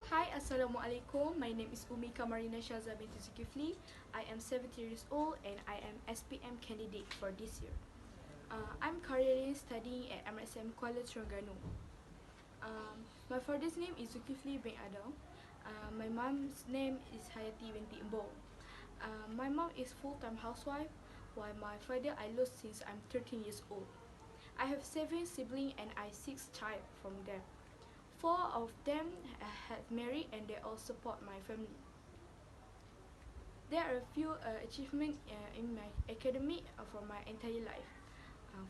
Hi, Assalamualaikum. My name is Qamarina binti Zulkifli. I am 70 years old and I am SPM candidate for this year. I'm currently studying at MRSM KUALA Terengganu. My father's name is Zulkifli bin Adam. My mom's name is Hayati binti Imbo. My mom is full-time housewife, while my father I lost since I'm 13 years old. I have 7 siblings and I 6 child from them. 4 of them have married and they all support my family. There are a few achievements in my academic for my entire life.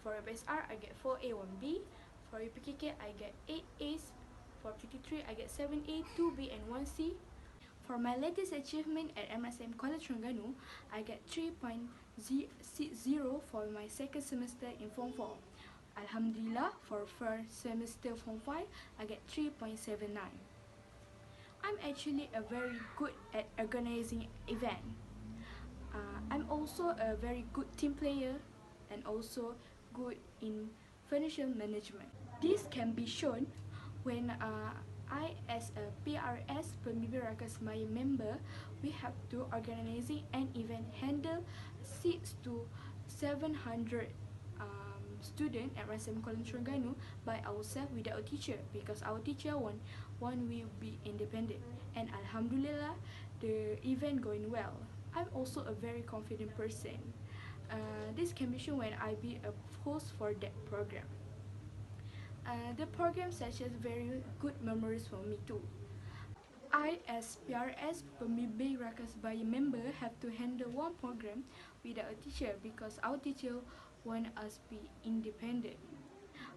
For BSR, I get 4A, 1B. For UPKK, I get 8 A's. For PT3, I get 7A, 2B, and 1C. For my latest achievement at MRSM College Terengganu, I get 3.60 for my second semester in Form 4. Alhamdulillah, for first semester Form 5, I get 3.79. I'm actually very good at organizing event. I'm also a very good team player and also good in financial management. This can be shown when I as a PRS Pembimbing Rakan Semaya member, we have to organizing an event handle 6 to 700 student at MRSM Kuala Terengganu by ourselves without a teacher, because our teacher one will be independent, and Alhamdulillah the event going well. I'm also a very confident person. This can be shown when I be a host for that program. The program such as very good memories for me too. I as PRS Pembimbing Rakan Sebaya member have to handle one program without a teacher because our teacher want us be independent.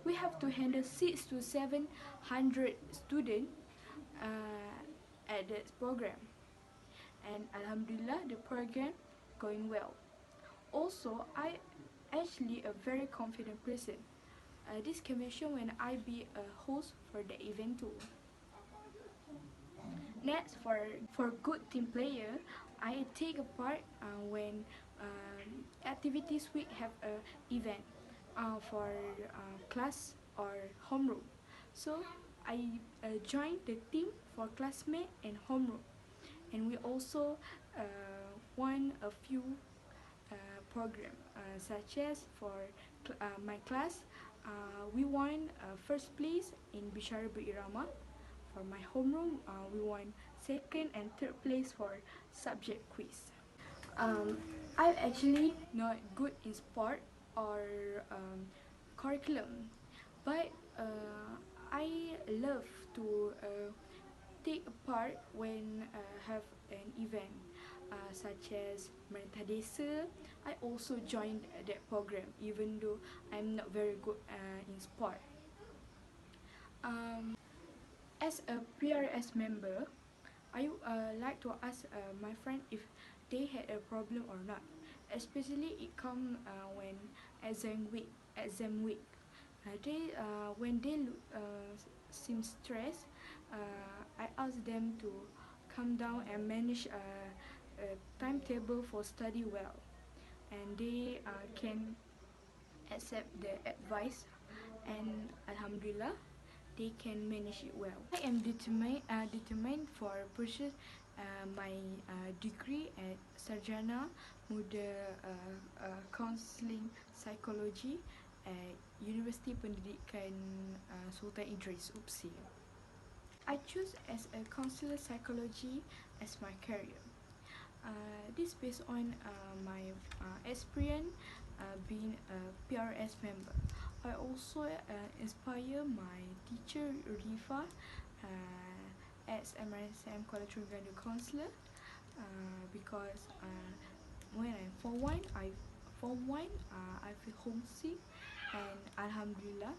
We have to handle 6 to 700 students at that program, and Alhamdulillah the program going well. Also, I actually a very confident person. This can be shown when I be a host for the event too. Next, for good team player, I take a part when activities week have a event for class or homeroom. So I join the team for classmate and homeroom, and we also won a few program such as for my class. We won first place in Bishara Berirama. For my homeroom, we won second and third place for subject quiz. I'm actually not good in sport or curriculum, but I love to take part when have an event such as Merintah Desa. I also joined that program even though I'm not very good in sport. As a PRS member, I like to ask my friend if they had a problem or not. Especially it come when exam week. When they seem stressed, I ask them to calm down and manage a timetable for study well, and they can accept the advice, and Alhamdulillah they can manage it well. I am determined for pursue my degree at Sarjana Muda Counseling Psychology at Universiti Pendidikan Sultan Idris, UPSI. I choose as a counselor psychology as my career. This based on my experience being a PRS member. I also inspire my teacher Rifa as MRSM Kuala Terengganu counselor because when I'm Form 1, I feel homesick, and Alhamdulillah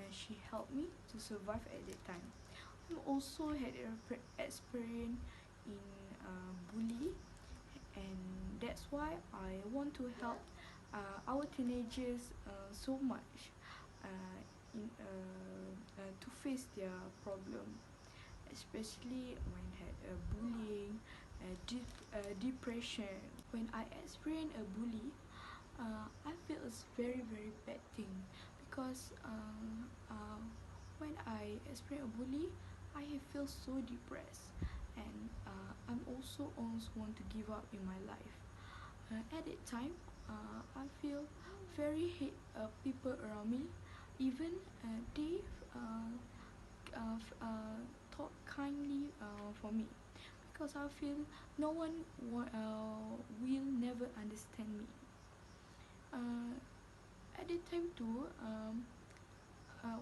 she helped me to survive at that time. I also had experience in bully, and that's why I want to help our teenagers so much to face their problem, especially when had bullying, depression. When I experience a bully, I feel it's very bad thing because when I experience a bully, I feel so depressed, and I'm also almost want to give up in my life. At that time, I feel very hate people around me. Even they uh, talk kindly for me, because I feel no one will never understand me. Uh, at that time too,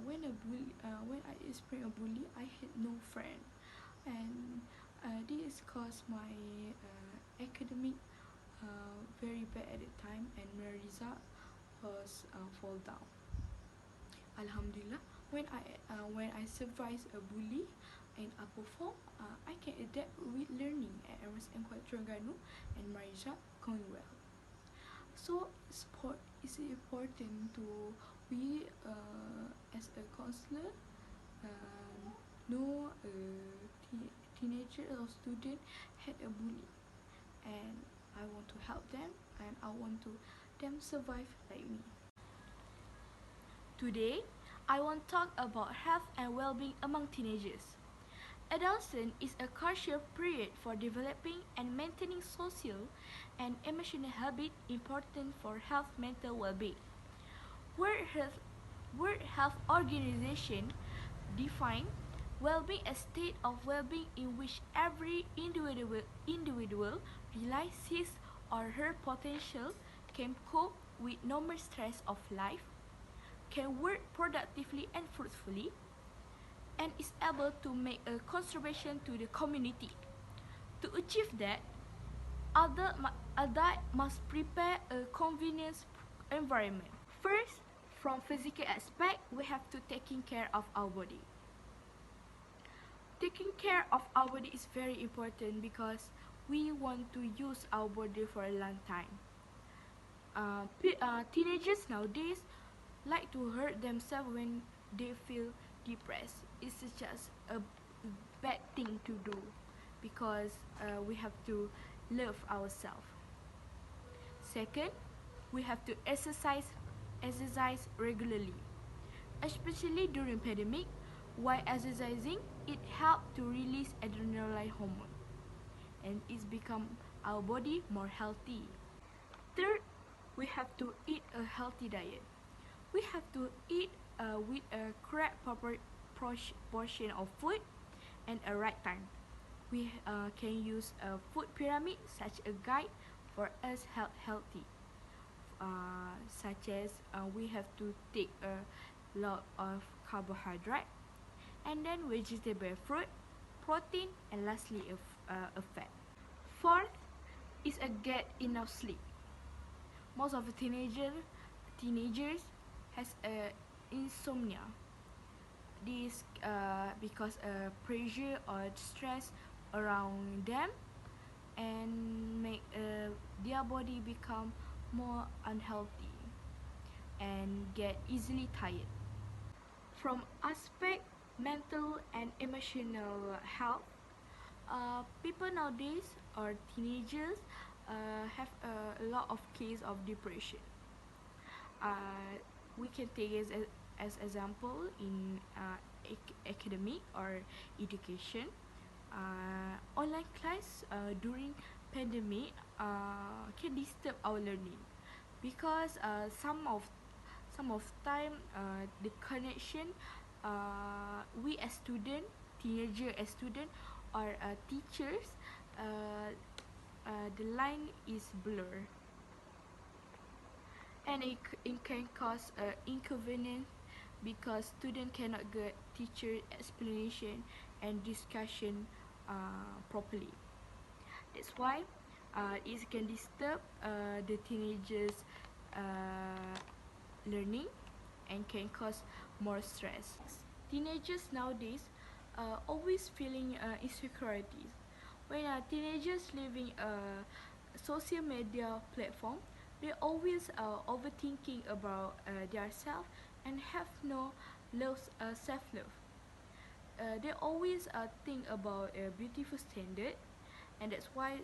when I experienced a bully, I had no friend, and this caused my academic very bad at the time, and my result was fall down. Alhamdulillah, when I survived a bully and I perform, I can adapt with learning at MRSM Terengganu, and my result going well. So sport is important to we as a counselor know a teenager or student had a bully, and I want to help them, and I want to them survive like me. Today, I want to talk about health and well-being among teenagers. Adolescence is a crucial period for developing and maintaining social and emotional habits important for health mental well-being. World Health Organization define well-being as state of well-being in which every individual realizes his or her potential, can cope with normal stress of life, can work productively and fruitfully, and is able to make a contribution to the community. To achieve that, adults must prepare a convenient environment. First, from physical aspect, we have to taking care of our body. Taking care of our body is very important because we want to use our body for a long time. Teenagers nowadays like to hurt themselves when they feel depressed. It's just a bad thing to do, because we have to love ourselves. Second, we have to exercise regularly, especially during pandemic. While exercising, it helps to release adrenaline hormone, and it's become our body more healthy. Third, we have to eat a healthy diet. We have to eat with a correct proper portion of food and a right time. We can use a food pyramid such a guide for us healthy. Such as we have to take a lot of carbohydrate, and then vegetable, fruit, protein, and lastly a fat. Fourth is a get enough sleep. Most of the teenagers has insomnia. This because pressure or stress around them, and make their body become more unhealthy and get easily tired. From aspect mental and emotional health, people nowadays or teenagers have a lot of case of depression. We can take as example in academic or education. Online class during pandemic can disturb our learning, because some of time the connection we as student, teenager as student, or teachers, the line is blur, and it can cause inconvenience, because student cannot get teacher explanation and discussion properly. That's why it can disturb the teenagers learning and can cause more stress. Teenagers nowadays always feeling insecurities. When teenagers living a social media platform, they always overthinking about their self and have no self-love. They always think about a beautiful standard, and that's why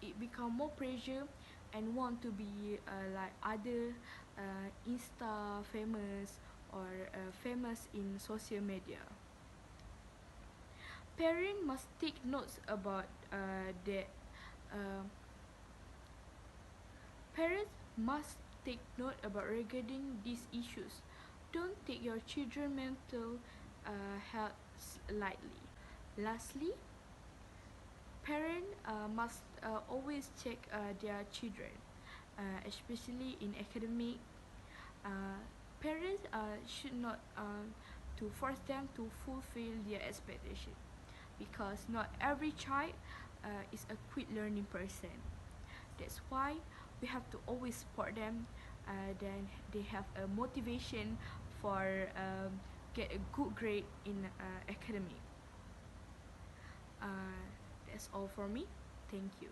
it become more pressure and want to be like other Insta famous or famous in social media. Parents must take notes about that. Uh, Parents must take note about regarding these issues. Don't take your children's mental health lightly. Lastly, parents must always check their children, especially in academic. Parents should not to force them to fulfill their expectation, because not every child is a quick learning person. That's why we have to always support them. Then they have a motivation for get a good grade in academic. That's all for me. Thank you.